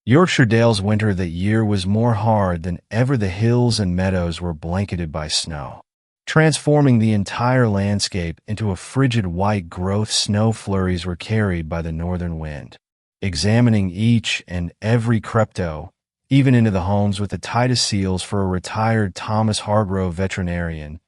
Yorkshire Dale's winter that year was more hard than ever. The hills and meadows were blanketed by snow, transforming the entire landscape into a frigid white growth. Snow flurries were carried by the northern wind, examining each and every crypto, even into the homes with the tightest seals. For a retired Thomas Hargrove veterinarian,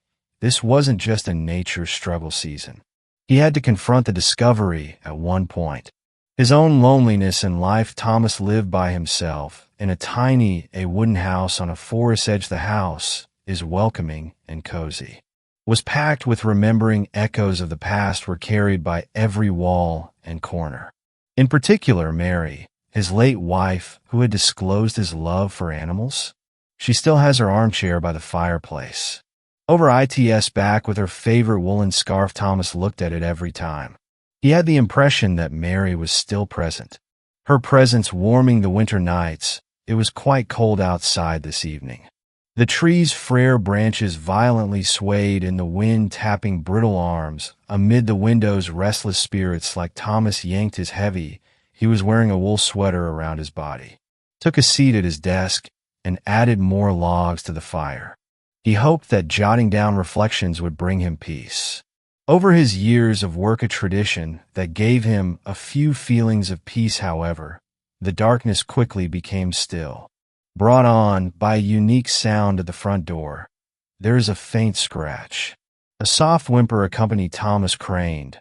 this wasn't just a nature struggle season. He had to confront the discovery at one point. His own loneliness in life. Thomas lived by himself in a wooden house on a forest edge. The house is welcoming and cozy, was packed with remembering. Echoes of the past were carried by every wall and corner. In particular, Mary, his late wife, who had disclosed his love for animals. She still has her armchair by the fireplace, over its back with her favorite woolen scarf. Thomas looked at it every time. He had the impression that Mary was still present, her presence warming the winter nights. It was quite cold outside this evening. The tree's frail branches violently swayed in the wind, tapping brittle arms amid the window's restless spirits. Like Thomas yanked his heavy, he was wearing a wool sweater around his body, took a seat at his desk, and added more logs to the fire. He hoped that jotting down reflections would bring him peace. Over his years of work, a tradition that gave him a few feelings of peace. However, the darkness quickly became still, brought on by a unique sound at the front door. There is a faint scratch. A soft whimper accompanied. Thomas craned,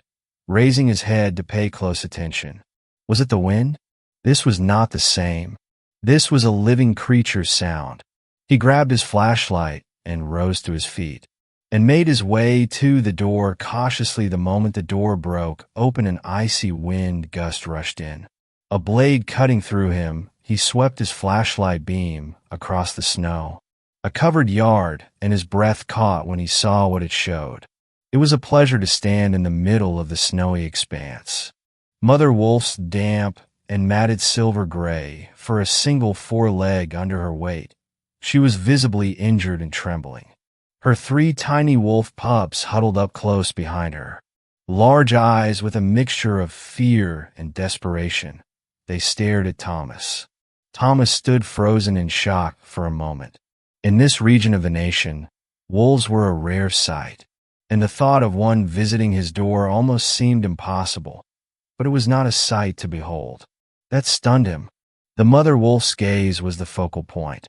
raising his head to pay close attention. Was it the wind? This was not the same. This was a living creature's sound. He grabbed his flashlight and rose to his feet, and made his way to the door cautiously. The moment the door broke open, an icy wind gust rushed in, a blade cutting through him. He swept his flashlight beam across the snow, a covered yard, and his breath caught when he saw what it showed. It was a pleasure to stand in the middle of the snowy expanse. Mother Wolf's damp and matted silver gray for a single foreleg under her weight. She was visibly injured and trembling. Her 3 tiny wolf pups huddled up close behind her, large eyes with a mixture of fear and desperation. They stared at Thomas. Thomas stood frozen in shock for a moment. In this region of the nation, wolves were a rare sight, and the thought of one visiting his door almost seemed impossible. But it was not a sight to behold. That stunned him. The mother wolf's gaze was the focal point.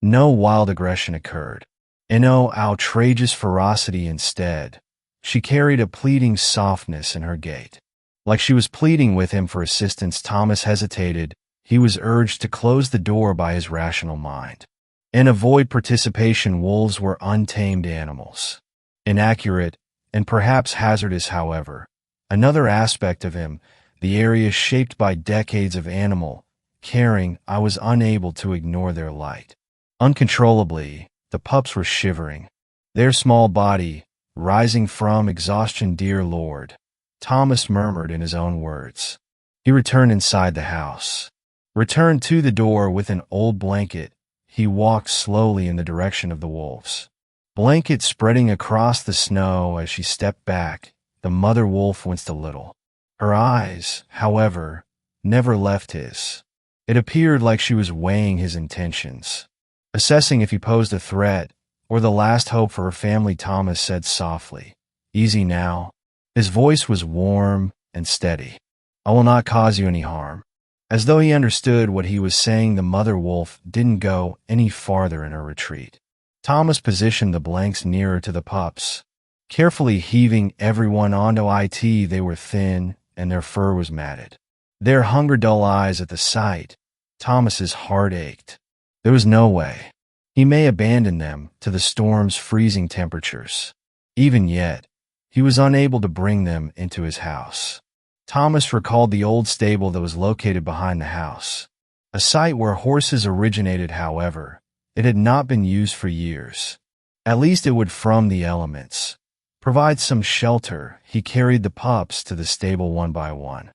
No wild aggression occurred, and no outrageous ferocity. Instead, she carried a pleading softness in her gait, like she was pleading with him for assistance. Thomas hesitated. He was urged to close the door by his rational mind and avoid participation. Wolves were untamed animals, inaccurate and perhaps hazardous. However, another aspect of him, the area shaped by decades of animal caring, I was unable to ignore their light. Uncontrollably, the pups were shivering, their small body rising from exhaustion. Dear Lord, Thomas murmured in his own words. He returned inside the house, returned to the door with an old blanket. He walked slowly in the direction of the wolves, blanket spreading across the snow. As she stepped back, the mother wolf winced a little. Her eyes, however, never left his. It appeared like she was weighing his intentions, assessing if he posed a threat or the last hope for her family. Thomas said softly, "Easy now." His voice was warm and steady. "I will not cause you any harm." As though he understood what he was saying, the mother wolf didn't go any farther in her retreat. Thomas positioned the blanks nearer to the pups, carefully heaving everyone onto it. They were thin, and their fur was matted. Their hunger-dull eyes at the sight. Thomas's heart ached. There was no way. He may abandon them to the storm's freezing temperatures. Even yet, he was unable to bring them into his house. Thomas recalled the old stable that was located behind the house, a site where horses originated. However, it had not been used for years. At least it would, from the elements, provide some shelter. He carried the pups to the stable one by one.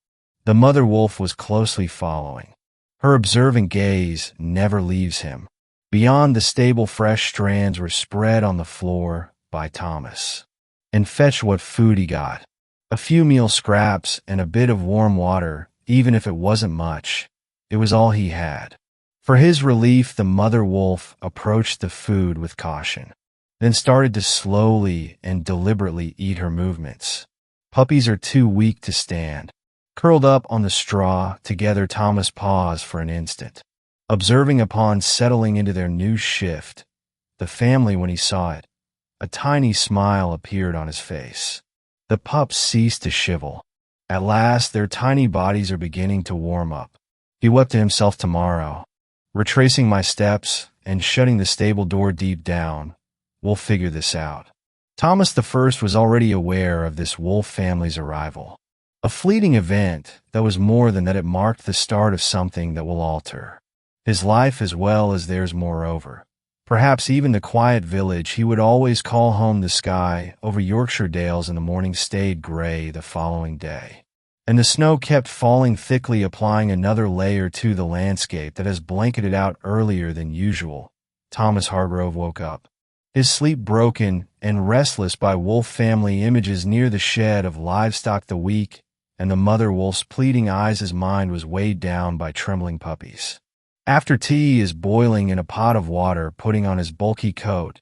The mother wolf was closely following. Her observant gaze never leaves him. Beyond the stable, fresh strands were spread on the floor by Thomas, and fetch what food he got. A few meal scraps and a bit of warm water. Even if it wasn't much, it was all he had. For his relief, the mother wolf approached the food with caution, then started to slowly and deliberately eat her movements. Puppies are too weak to stand. Curled up on the straw, together Thomas paused for an instant, observing upon settling into their new shift, the family when he saw it. A tiny smile appeared on his face. The pups ceased to shivel. At last, their tiny bodies are beginning to warm up. He wept to himself tomorrow. Retracing my steps and shutting the stable door deep down, we'll figure this out. Thomas the First was already aware of this wolf family's arrival. A fleeting event that was more than that, it marked the start of something that will alter his life as well as theirs moreover. Perhaps even the quiet village he would always call home. The sky over Yorkshire dales in the morning stayed gray the following day, and the snow kept falling thickly, applying another layer to the landscape that has blanketed out earlier than usual. Thomas Hargrove woke up, his sleep broken and restless by wolf family images near the shed of livestock, the weak and the mother wolf's pleading eyes. His mind was weighed down by trembling puppies. After tea is boiling in a pot of water, putting on his bulky coat,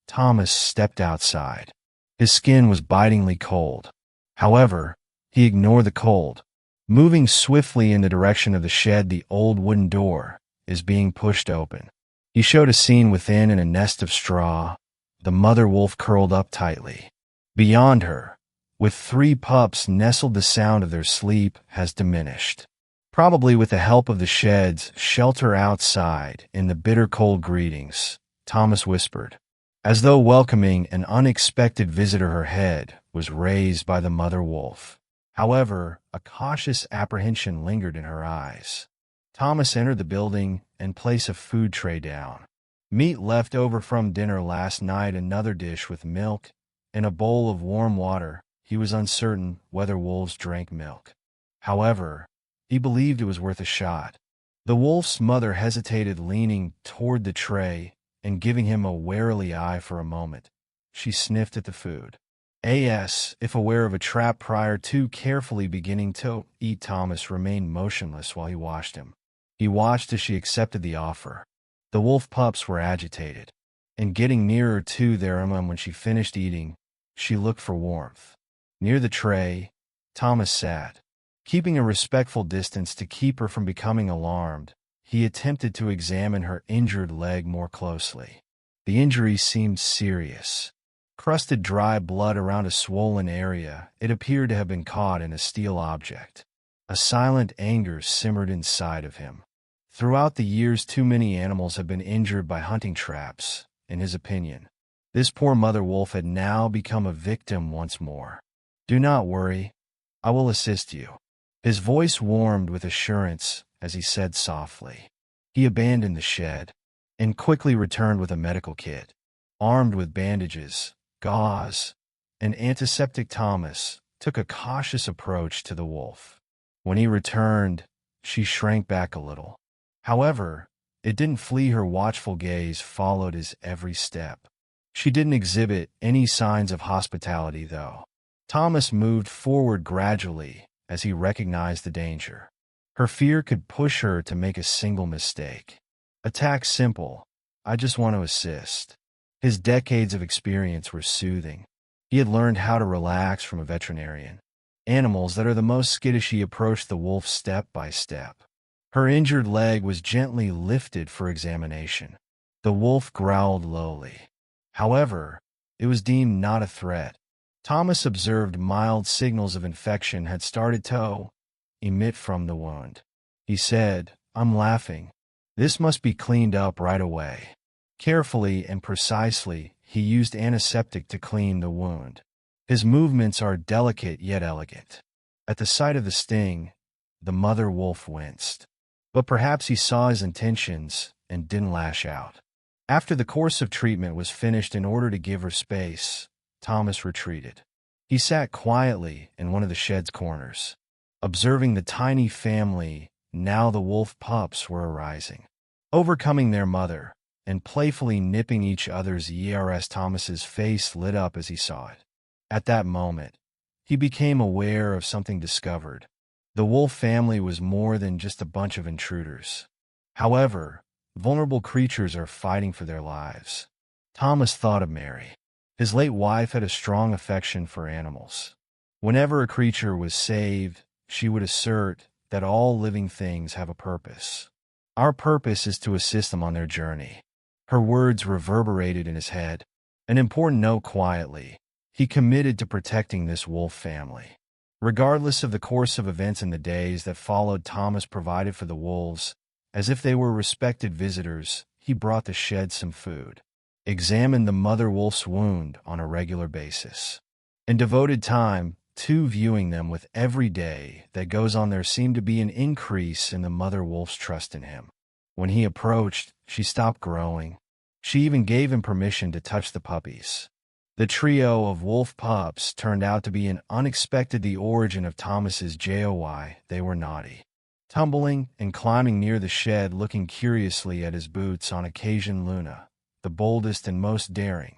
Thomas stepped outside. His skin was bitingly cold. However, he ignored the cold. Moving swiftly in the direction of the shed, the old wooden door is being pushed open. He showed a scene within in a nest of straw, the mother wolf curled up tightly. Beyond her, with 3 pups nestled, the sound of their sleep has diminished. Probably with the help of the shed's shelter outside. In the bitter cold greetings, Thomas whispered, as though welcoming an unexpected visitor. Her head was raised by the mother wolf. However, a cautious apprehension lingered in her eyes. Thomas entered the building and placed a food tray down. Meat left over from dinner last night, another dish with milk, and a bowl of warm water. He was uncertain whether wolves drank milk. However, he believed it was worth a shot. The wolf's mother hesitated, leaning toward the tray and giving him a wary eye for a moment. She sniffed at the food. If aware of a trap prior to carefully beginning to eat, Thomas remained motionless while he watched him. He watched as she accepted the offer. The wolf pups were agitated, and getting nearer to their mom. When she finished eating, she looked for warmth. Near the tray, Thomas sat, keeping a respectful distance to keep her from becoming alarmed. He attempted to examine her injured leg more closely. The injury seemed serious. Crusted dry blood around a swollen area. It appeared to have been caught in a steel object. A silent anger simmered inside of him. Throughout the years, too many animals have been injured by hunting traps, in his opinion. This poor mother wolf had now become a victim once more. Do not worry, I will assist you. His voice warmed with assurance as he said softly. He abandoned the shed and quickly returned with a medical kit. Armed with bandages, gauze, and antiseptic, Thomas took a cautious approach to the wolf. When he returned, she shrank back a little. However, it didn't flee. Her watchful gaze followed his every step. She didn't exhibit any signs of hospitality, though. Thomas moved forward gradually as he recognized the danger. Her fear could push her to make a single mistake. Attack simple. I just want to assist. His decades of experience were soothing. He had learned how to relax from a veterinarian. Animals that are the most skittish. He approached the wolf step by step. Her injured leg was gently lifted for examination. The wolf growled lowly. However, it was deemed not a threat. Thomas observed mild signals of infection had started to emit from the wound. He said, I'm laughing. This must be cleaned up right away. Carefully and precisely, he used antiseptic to clean the wound. His movements are delicate yet elegant. At the sight of the sting, the mother wolf winced. But perhaps he saw his intentions and didn't lash out. After the course of treatment was finished, in order to give her space, Thomas retreated. He sat quietly in one of the shed's corners, observing the tiny family. Now the wolf pups were arising, overcoming their mother, and playfully nipping each other's ears. Thomas's face lit up as he saw it. At that moment, he became aware of something discovered. The wolf family was more than just a bunch of intruders. However, Vulnerable creatures are fighting for their lives. Thomas thought of Mary. His late wife had a strong affection for animals. Whenever a creature was saved, she would assert that all living things have a purpose. Our purpose is to assist them on their journey. Her words reverberated in his head. An important note quietly. He committed to protecting this wolf family. Regardless of the course of events in the days that followed, Thomas provided for the wolves. As if they were respected visitors, he brought the shed some food, examined the mother wolf's wound on a regular basis, and devoted time to viewing them. With every day that goes on, there seemed to be an increase in the mother wolf's trust in him. When he approached, she stopped growing. She even gave him permission to touch the puppies. The trio of wolf pups turned out to be an unexpected the origin of Thomas's joy. They were naughty, tumbling and climbing near the shed, looking curiously at his boots. On occasion, Luna, the boldest and most daring,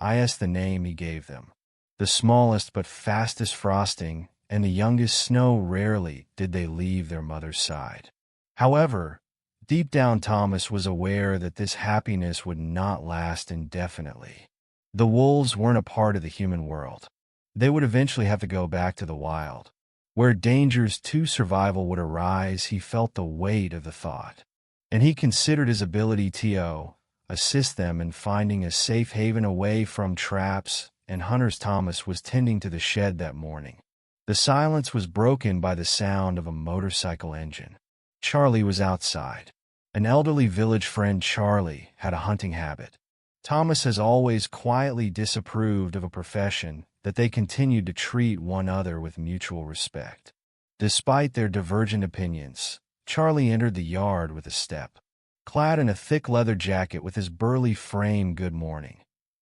I asked the name he gave them. The smallest but fastest, Frosting, and the youngest, Snow. Rarely did they leave their mother's side. However, deep down, Thomas was aware that this happiness would not last indefinitely. The wolves weren't a part of the human world. They would eventually have to go back to the wild, where dangers to survival would arise. He felt the weight of the thought, and he considered his ability to assist them in finding a safe haven away from traps and hunters. Thomas was tending to the shed that morning. The silence was broken by the sound of a motorcycle engine. Charlie was outside. An elderly village friend. Charlie had a hunting habit. Thomas has always quietly disapproved of a profession that they continued to treat one another with mutual respect. Despite their divergent opinions, Charlie entered the yard with a step. Clad in a thick leather jacket with his burly frame. Good morning,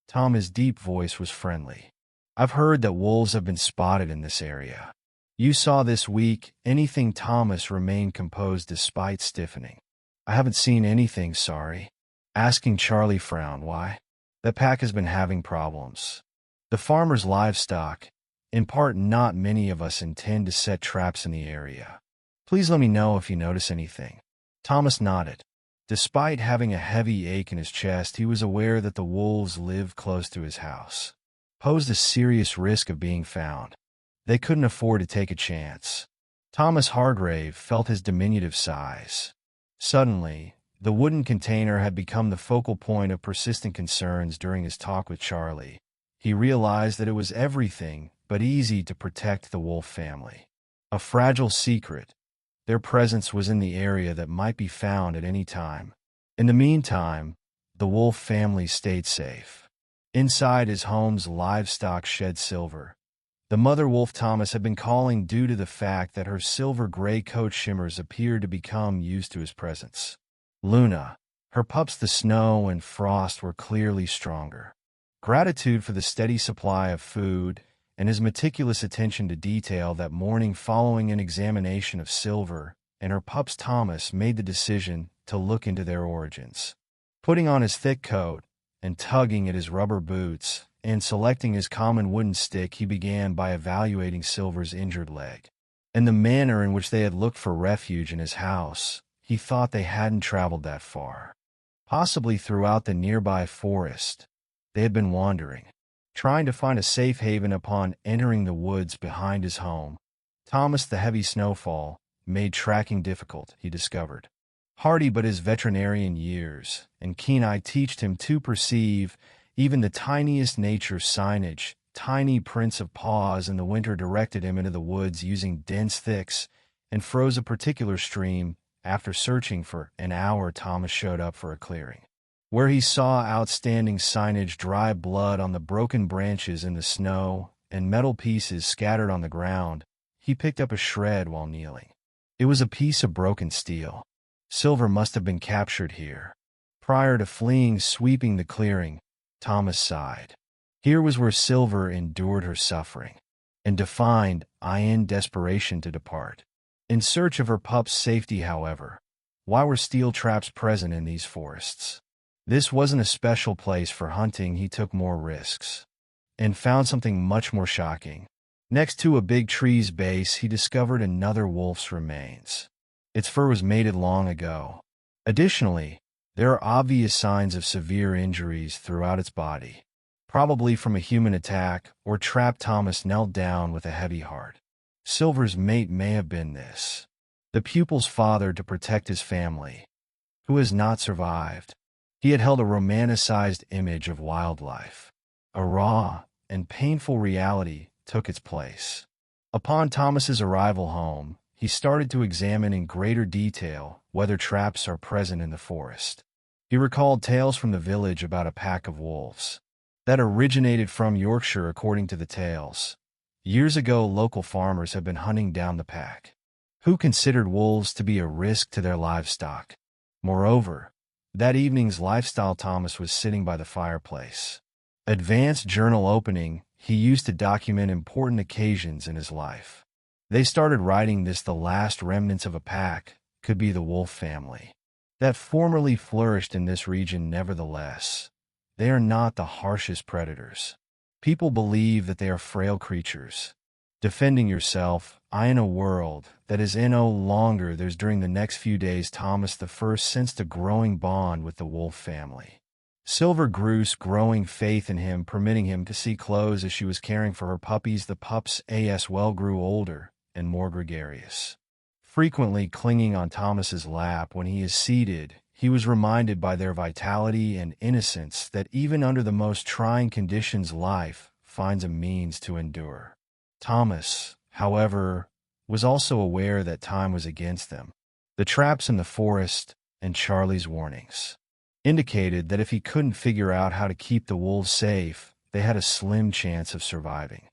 Tom. His deep voice was friendly. I've heard that wolves have been spotted in this area. You saw this week anything? Thomas remained composed despite stiffening. I haven't seen anything, sorry. Asking. Charlie frowned. Why? The pack has been having problems. The farmer's livestock, in part. Not many of us intend to set traps in the area. Please let me know if you notice anything. Thomas nodded. Despite having a heavy ache in his chest, he was aware that the wolves lived close to his house, posed a serious risk of being found. They couldn't afford to take a chance. Thomas Hargrave felt his diminutive size. Suddenly, the wooden container had become the focal point of persistent concerns. During his talk with Charlie, he realized that it was everything but easy to protect the wolf family. A fragile secret. Their presence was in the area that might be found at any time. In the meantime, the wolf family stayed safe. Inside his home's livestock shed, Silver, the mother wolf Thomas had been calling due to the fact that her silver-gray coat shimmers appeared to become used to his presence. Luna, her pups, the Snow and Frost, were clearly stronger. Gratitude for the steady supply of food and his meticulous attention to detail that morning following an examination of Silver and her pups, Thomas made the decision to look into their origins. Putting on his thick coat and tugging at his rubber boots and selecting his common wooden stick, he began by evaluating Silver's injured leg. In the manner in which they had looked for refuge in his house, he thought they hadn't traveled that far. Possibly throughout the nearby forest, they had been wandering, trying to find a safe haven. Upon entering the woods behind his home, Thomas, the heavy snowfall made tracking difficult, he discovered. Hardy, but his veterinarian years and keen eye teached him to perceive even the tiniest nature signage. Tiny prints of paws in the winter directed him into the woods using dense thickets and froze a particular stream. After searching for an hour, Thomas showed up for a clearing, where he saw outstanding signage, dry blood on the broken branches in the snow, and metal pieces scattered on the ground. He picked up a shred while kneeling. It was a piece of broken steel. Silver must have been captured here. Prior to fleeing, sweeping the clearing, Thomas sighed. Here was where Silver endured her suffering and defined desperation to depart. In search of her pup's safety, however, why were steel traps present in these forests? This wasn't a special place for hunting. He took more risks and found something much more shocking. Next to a big tree's base, he discovered another wolf's remains. Its fur was mated long ago. Additionally, There are obvious signs of severe injuries throughout its body, probably from a human attack or trap. Thomas knelt down with a heavy heart. Silver's mate may have been this, the pupil's father to protect his family, who has not survived. He had held a romanticized image of wildlife. A raw and painful reality took its place. Upon Thomas's arrival home, he started to examine in greater detail whether traps are present in the forest. He recalled tales from the village about a pack of wolves that originated from Yorkshire. According to the tales, years ago local farmers had been hunting down the pack, who considered wolves to be a risk to their livestock. Moreover, that evening's lifestyle, Thomas was sitting by the fireplace. Advanced journal opening, he used to document important occasions in his life. They started writing this: the last remnants of a pack could be the wolf family that formerly flourished in this region. Nevertheless, they are not the harshest predators. People believe that they are frail creatures, defending yourself in a world that is no longer theirs. During the next few days, Thomas I sensed a growing bond with the wolf family. Silver grew growing faith in him, permitting him to see clothes as she was caring for her puppies. The pups as well grew older and more gregarious, frequently clinging on Thomas's lap when he is seated. He was reminded by their vitality and innocence that even under the most trying conditions, life finds a means to endure. Thomas, however, was also aware that time was against them. The traps in the forest and Charlie's warnings indicated that if he couldn't figure out how to keep the wolves safe, they had a slim chance of surviving.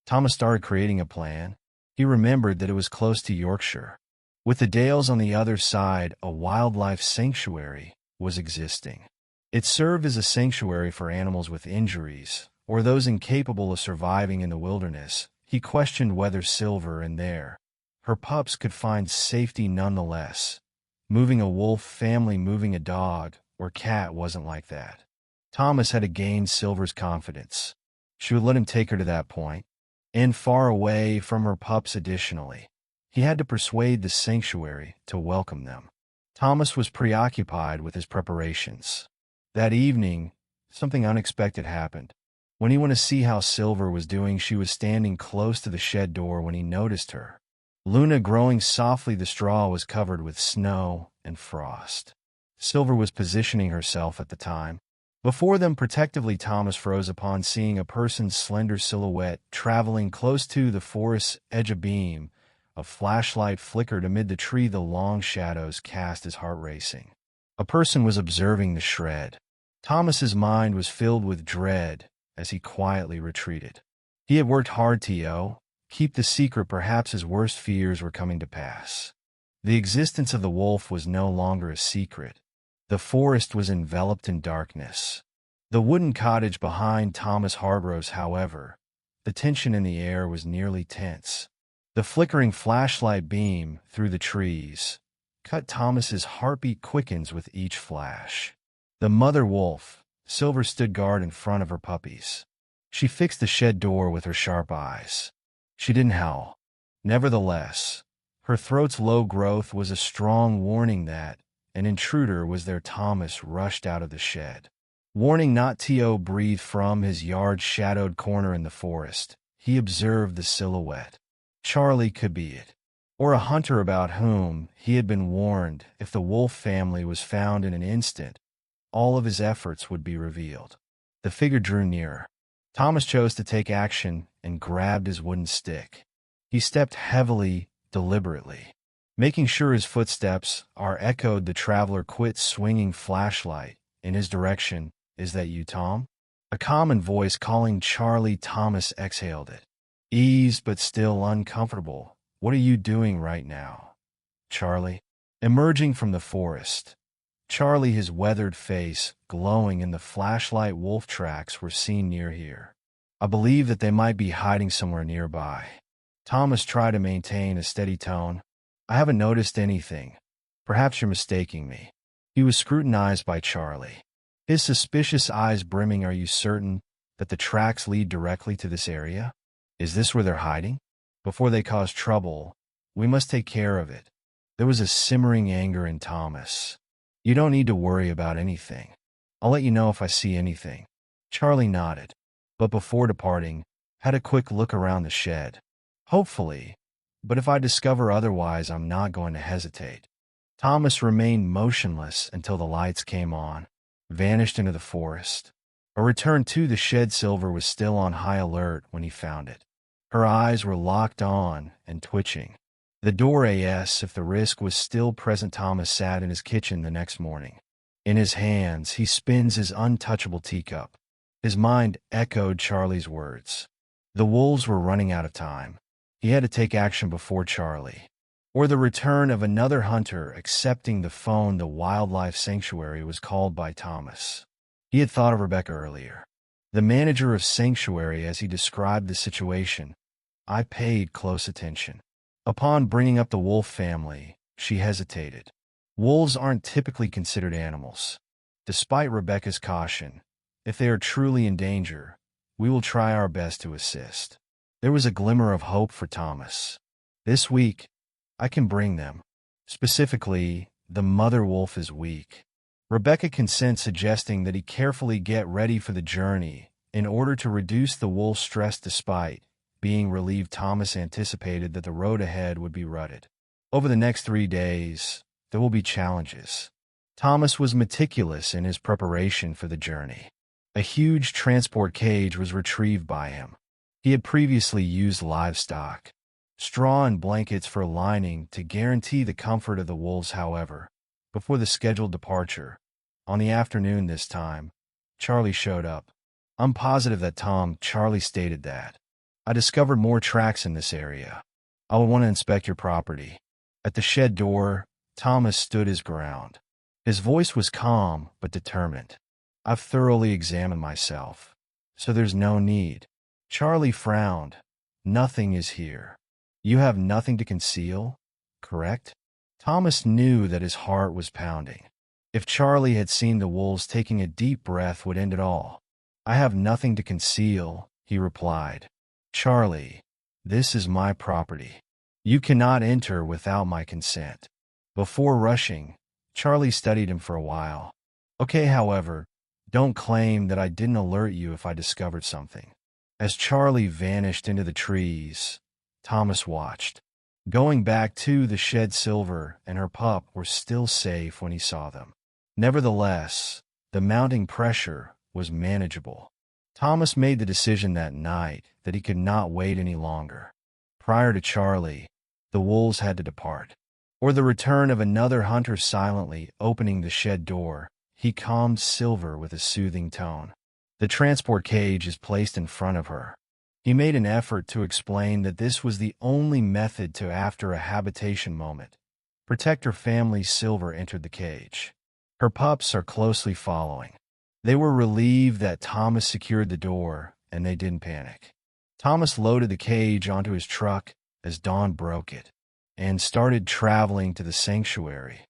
Thomas started creating a plan. He remembered that it was close to Yorkshire. With the Dales on the other side, a wildlife sanctuary was existing. It served as a sanctuary for animals with injuries or those incapable of surviving in the wilderness. He questioned whether Silver and her pups could find safety nonetheless. Moving a wolf family, moving a dog or cat wasn't like that. Thomas had to gain Silver's confidence. She would let him take her to that point, and far away from her pups. Additionally, he had to persuade the sanctuary to welcome them. Thomas was preoccupied with his preparations. That evening, something unexpected happened. When he went to see how Silver was doing, she was standing close to the shed door when he noticed her. Luna growing softly, the straw was covered with snow and frost. Silver was positioning herself at the time. Before them protectively, Thomas froze upon seeing a person's slender silhouette traveling close to the forest's edge. A beam of flashlight flickered amid the tree. The long shadows cast his heart racing. A person was observing the shred. Thomas's mind was filled with dread as he quietly retreated. He had worked hard to keep the secret. Perhaps his worst fears were coming to pass. The existence of the wolf was no longer a secret. The forest was enveloped in darkness. The wooden cottage behind Thomas Hargrove's, however, the tension in the air was nearly tense. The flickering flashlight beam through the trees cut Thomas's heartbeat quickens with each flash. The mother wolf, Silver, stood guard in front of her puppies. She fixed the shed door with her sharp eyes. She didn't howl. Nevertheless, her throat's low growth was a strong warning that an intruder was there. Thomas rushed out of the shed. Warning not to breathe. From his yard-shadowed corner in the forest, he observed the silhouette. Charlie could be it, or a hunter about whom he had been warned. If the wolf family was found in an instant, all of his efforts would be revealed. The figure drew nearer. Thomas chose to take action and grabbed his wooden stick. He stepped heavily, deliberately, making sure his footsteps are echoed. The traveler quit swinging flashlight in his direction. "Is that you, Tom?" A common voice calling Charlie. Thomas exhaled it, eased but still uncomfortable. "What are you doing right now, Charlie?" Emerging from the forest, Charlie, his weathered face glowing in the flashlight. "Wolf tracks were seen near here. I believe that they might be hiding somewhere nearby." Thomas tried to maintain a steady tone. "I haven't noticed anything. Perhaps you're mistaking me." He was scrutinized by Charlie, his suspicious eyes brimming. "Are you certain that the tracks lead directly to this area? Is this where they're hiding? Before they cause trouble, we must take care of it." There was a simmering anger in Thomas. You don't need to worry about anything. I'll let you know if I see anything. Charlie nodded, but before departing, had a quick look around the shed. Hopefully, but if I discover otherwise, I'm not going to hesitate. Thomas remained motionless until the lights came on, vanished into the forest. A return to the shed. Silver was still on high alert when he found it. Her eyes were locked on and twitching. The door as if the risk was still present. Thomas sat in his kitchen the next morning. In his hands, he spins his untouchable teacup. His mind echoed Charlie's words. The wolves were running out of time. He had to take action before Charlie, or the return of another hunter. Accepting the phone, the wildlife sanctuary was called by Thomas. He had thought of Rebecca earlier, the manager of sanctuary, as he described the situation. I paid close attention. Upon bringing up the wolf family, she hesitated. Wolves aren't typically considered animals. Despite Rebecca's caution, if they are truly in danger, we will try our best to assist. There was a glimmer of hope for Thomas. This week, I can bring them. Specifically, the mother wolf is weak. Rebecca consents, suggesting that he carefully get ready for the journey in order to reduce the wolf's stress. Despite being relieved, Thomas anticipated that the road ahead would be rutted. Over the next 3 days, there will be challenges. Thomas was meticulous in his preparation for the journey. A huge transport cage was retrieved by him. He had previously used livestock, straw and blankets for lining to guarantee the comfort of the wolves. However, before the scheduled departure, on the afternoon this time, Charlie showed up. I'm positive that Charlie stated that. I discovered more tracks in this area. I will want to inspect your property. At the shed door, Thomas stood his ground. His voice was calm but determined. I've thoroughly examined myself, so there's no need. Charlie frowned. Nothing is here. You have nothing to conceal, correct? Thomas knew that his heart was pounding. If Charlie had seen the wolves, taking a deep breath would end it all. I have nothing to conceal, he replied. Charlie, this is my property. You cannot enter without my consent. Before rushing, Charlie studied him for a while. Okay, however, don't claim that I didn't alert you if I discovered something. As Charlie vanished into the trees, Thomas watched. Going back to the shed, Silver and her pup were still safe when he saw them. Nevertheless, the mounting pressure was manageable. Thomas made the decision that night that he could not wait any longer. Prior to Charlie, the wolves had to depart, or the return of another hunter. Silently opening the shed door, he calmed Silver with a soothing tone. The transport cage is placed in front of her. He made an effort to explain that this was the only method to, after a habitation moment, protect her family. Silver entered the cage. Her pups are closely following. They were relieved that Thomas secured the door, and they didn't panic. Thomas loaded the cage onto his truck as dawn broke it, and started traveling to the sanctuary.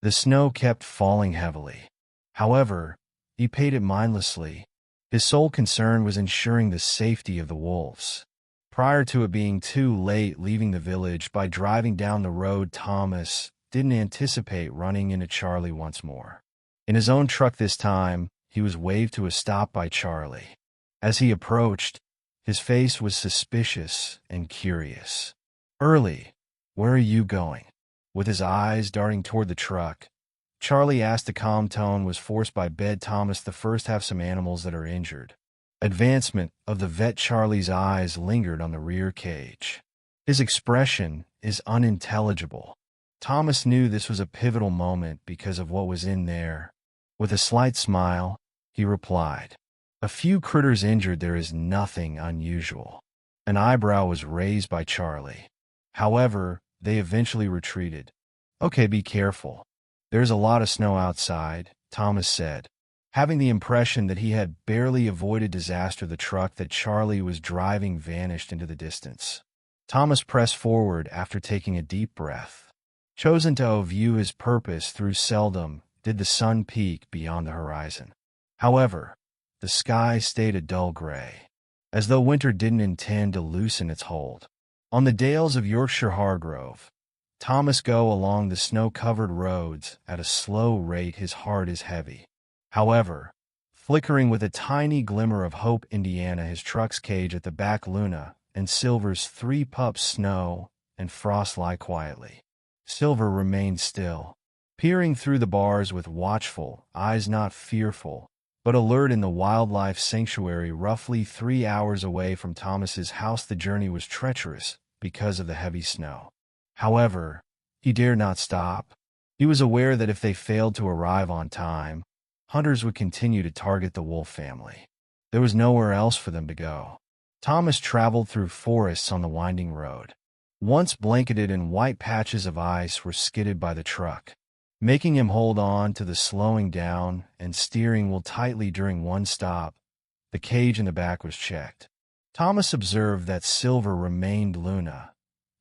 The snow kept falling heavily. However, he paid it mindlessly. His sole concern was ensuring the safety of the wolves. Prior to it being too late, leaving the village by driving down the road, Thomas didn't anticipate running into Charlie once more. In his own truck this time, he was waved to a stop by Charlie. As he approached, his face was suspicious and curious. Early, where are you going? With his eyes darting toward the truck, Charlie asked. A calm tone was forced by bed. Thomas, the first have some animals that are injured. Advancement of the vet. Charlie's eyes lingered on the rear cage. His expression is unintelligible. Thomas knew this was a pivotal moment because of what was in there. With a slight smile, he replied, "A few critters injured. There is nothing unusual." An eyebrow was raised by Charlie. However, they eventually retreated. Okay, be careful. There's a lot of snow outside, Thomas said, having the impression that he had barely avoided disaster. The truck that Charlie was driving vanished into the distance. Thomas pressed forward after taking a deep breath. Chosen to view his purpose through, seldom did the sun peak beyond the horizon. However, the sky stayed a dull gray, as though winter didn't intend to loosen its hold. On the dales of Yorkshire Hargrove, Thomas go along the snow-covered roads at a slow rate. His heart is heavy. However, flickering with a tiny glimmer of hope, Indiana, his truck's cage at the back, Luna, and Silver's 3 pups, Snow and Frost, lie quietly. Silver remained still, peering through the bars with watchful eyes, not fearful, but alert. In the wildlife sanctuary, roughly 3 hours away from Thomas's house, the journey was treacherous because of the heavy snow. However, he dared not stop. He was aware that if they failed to arrive on time, hunters would continue to target the wolf family. There was nowhere else for them to go. Thomas traveled through forests on the winding road. Once blanketed in white patches of ice were skidded by the truck, making him hold on to the slowing down and steering wheel tightly. During one stop, the cage in the back was checked. Thomas observed that Silver remained Luna,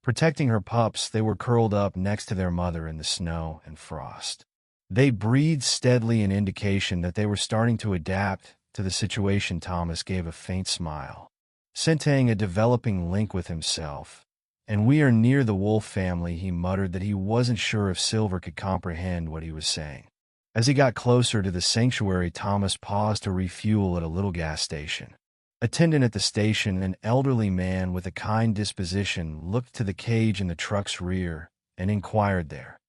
protecting her pups. They were curled up next to their mother in the snow and frost. They breathed steadily, an indication that they were starting to adapt to the situation. Thomas gave a faint smile, scenting a developing link with himself. "And we are near the wolf family," he muttered that he wasn't sure if Silver could comprehend what he was saying. As he got closer to the sanctuary, Thomas paused to refuel at a little gas station. Attendant at the station, an elderly man with a kind disposition, looked to the cage in the truck's rear and inquired there,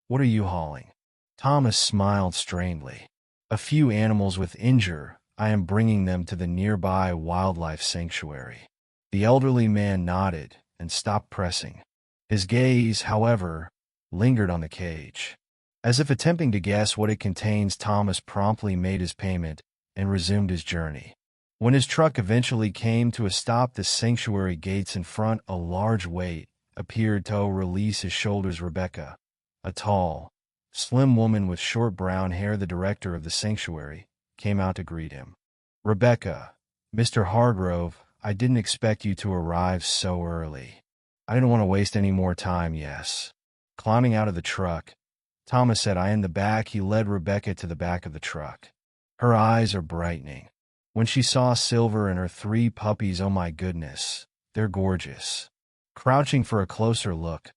"What are you hauling?" Thomas smiled strangely. "A few animals with injury. I am bringing them to the nearby wildlife sanctuary." The elderly man nodded and stopped pressing. His gaze, however, lingered on the cage. As if attempting to guess what it contains, Thomas promptly made his payment and resumed his journey. When his truck eventually came to a stop, the sanctuary gates in front, a large weight appeared to release his shoulders. Rebecca, a tall, slim woman with short brown hair, the director of the sanctuary, came out to greet him. "Rebecca, Mr. Hargrove, I didn't expect you to arrive so early. I didn't want to waste any more time." "Yes." Climbing out of the truck, Thomas said, "I in the back." He led Rebecca to the back of the truck. Her eyes are brightening when she saw Silver and her 3 puppies. "Oh my goodness, they're gorgeous." Crouching for a closer look,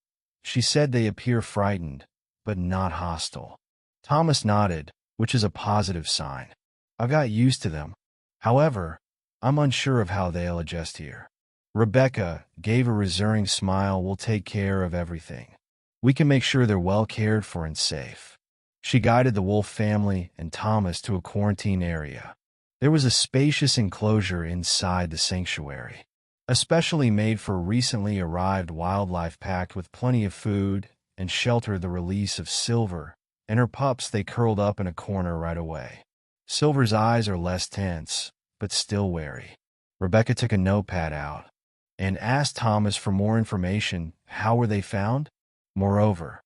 she said, "They appear frightened, but not hostile." Thomas nodded, which is a positive sign. "I've got used to them. However, I'm unsure of how they'll adjust here." Rebecca gave a reassuring smile. "We'll take care of everything. We can make sure they're well cared for and safe." She guided the wolf family and Thomas to a quarantine area. There was a spacious enclosure inside the sanctuary, especially made for recently arrived wildlife, packed with plenty of food and shelter. The release of Silver and her pups, they curled up in a corner right away. Silver's eyes are less tense, but still wary. Rebecca took a notepad out and asked Thomas for more information. How were they found? Moreover,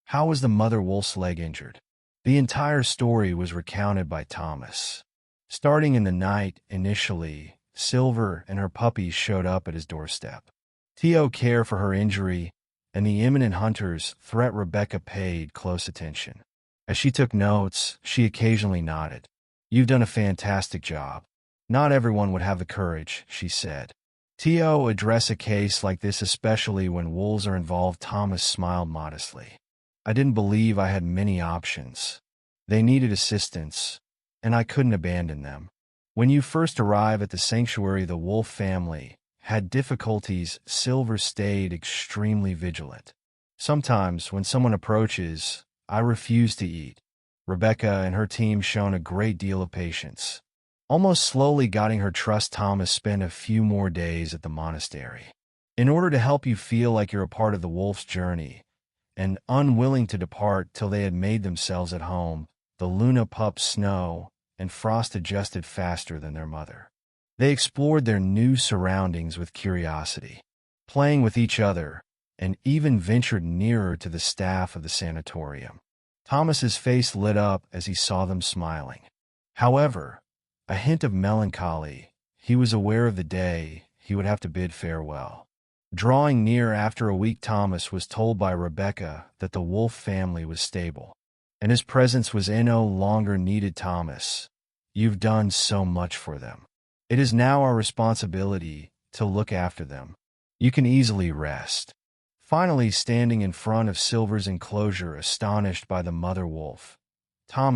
how was the mother wolf's leg injured? The entire story was recounted by Thomas. Starting in the night, initially, Silver and her puppies showed up at his doorstep. Theo care for her injury and the imminent hunter's threat. Rebecca paid close attention. As she took notes, she occasionally nodded. "You've done a fantastic job. Not everyone would have the courage," she said, "Theo, address a case like this, especially when wolves are involved." Thomas smiled modestly. "I didn't believe I had many options. They needed assistance, and I couldn't abandon them." When you first arrive at the sanctuary, the wolf family had difficulties. Silver stayed extremely vigilant. "Sometimes when someone approaches, I refuse to eat." Rebecca and her team shown a great deal of patience. Almost slowly guiding her trust, Thomas spent a few more days at the monastery. In order to help you feel like you're a part of the wolf's journey, and unwilling to depart till they had made themselves at home, the Luna pups Snow and Frost adjusted faster than their mother. They explored their new surroundings with curiosity, playing with each other, and even ventured nearer to the staff of the sanatorium. Thomas's face lit up as he saw them smiling. However, a hint of melancholy. He was aware of the day he would have to bid farewell. Drawing near after a week, Thomas was told by Rebecca that the wolf family was stable, and his presence was no longer needed. "Thomas, you've done so much for them. It is now our responsibility to look after them. You can easily rest." Finally, standing in front of Silver's enclosure, astonished by the mother wolf,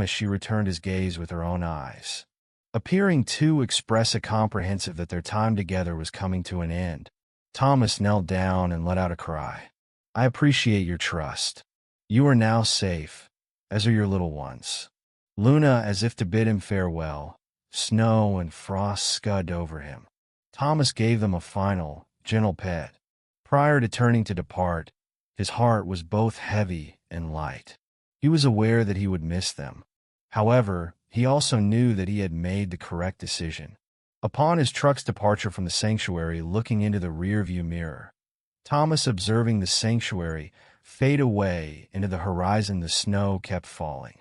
she returned his gaze with her own eyes. Appearing to express a comprehensive that their time together was coming to an end, Thomas knelt down and let out a cry. I appreciate your trust. You are now safe, as are your little ones. Luna, as if to bid him farewell, snow and frost scudded over him. Thomas gave them a final, gentle pet. Prior to turning to depart, his heart was both heavy and light. He was aware that he would miss them. However, he also knew that he had made the correct decision. Upon his truck's departure from the sanctuary, looking into the rearview mirror, Thomas, observing the sanctuary fade away into the horizon, the snow kept falling.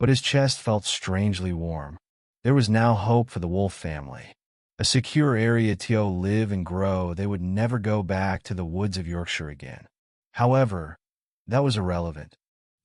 But his chest felt strangely warm. There was now hope for the wolf family. A secure area to live and grow. They would never go back to the woods of Yorkshire again. However, that was irrelevant.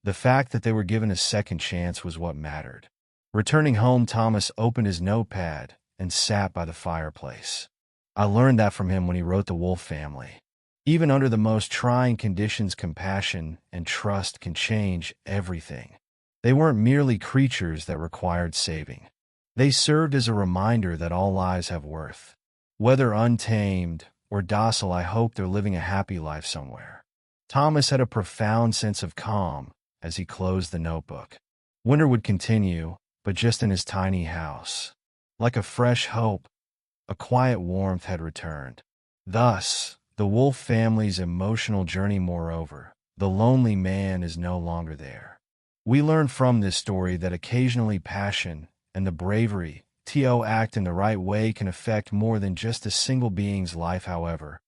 The fact that they were given a second chance was what mattered. Returning home, Thomas opened his notepad and sat by the fireplace. I learned that from him when he wrote The Wolf Family. Even under the most trying conditions, compassion and trust can change everything. They weren't merely creatures that required saving. They served as a reminder that all lives have worth. Whether untamed or docile, I hope they're living a happy life somewhere. Thomas had a profound sense of calm as he closed the notebook. Winter would continue, but just in his tiny house. Like a fresh hope, a quiet warmth had returned. Thus, the Wolf family's emotional journey, moreover, the lonely man is no longer there. We learn from this story that occasionally passion and the bravery to act in the right way can affect more than just a single being's life. However,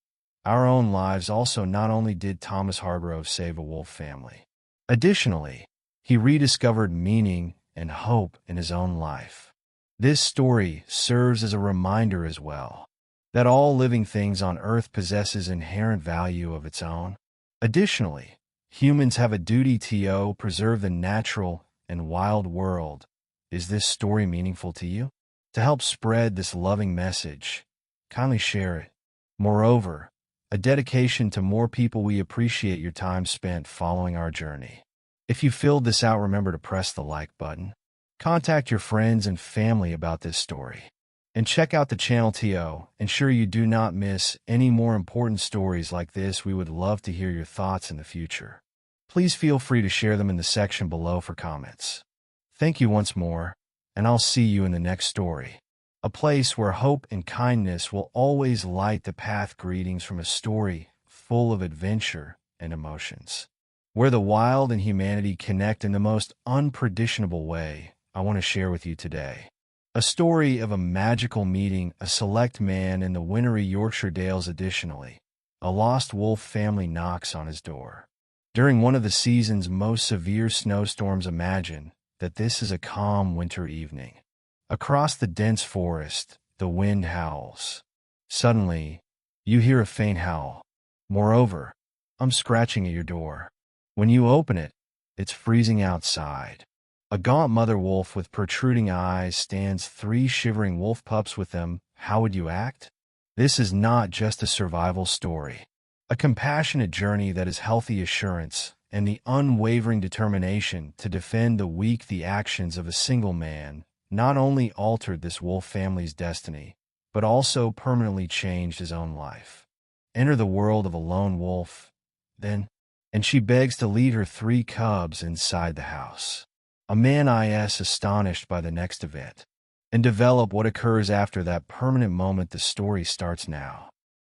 our own lives also. Not only did Thomas Hargrove save a wolf family, additionally, he rediscovered meaning and hope in his own life. This story serves as a reminder as well that all living things on earth possesses inherent value of its own. Additionally, humans have a duty to preserve the natural and wild world. Is this story meaningful to you? To help spread this loving message, kindly share it. Moreover, a dedication to more people. We appreciate your time spent following our journey. If you filled this out, remember to press the like button. Contact your friends and family about this story. And check out the channel to ensure you do not miss any more important stories like this. We would love to hear your thoughts in the future. Please feel free to share them in the section below for comments. Thank you once more, and I'll see you in the next story. A place where hope and kindness will always light the path. Greetings from a story full of adventure and emotions, where the wild and humanity connect in the most unpredictable way. I want to share with you today a story of a magical meeting, a select man in the wintry Yorkshire Dales. Additionally, a lost wolf family knocks on his door. During one of the season's most severe snowstorms, imagine that this is a calm winter evening. Across the dense forest, the wind howls. Suddenly, you hear a faint howl. Moreover, I'm scratching at your door. When you open it, it's freezing outside. A gaunt mother wolf with protruding eyes stands, 3 shivering wolf pups with them. How would you act? This is not just a survival story. A compassionate journey that is healthy assurance and the unwavering determination to defend the weak. The actions of a single man not only altered this wolf family's destiny, but also permanently changed his own life. Enter the world of a lone wolf, then, and she begs to lead her 3 cubs inside the house. A man is astonished by the next event, and develop what occurs after that permanent moment. The story starts now.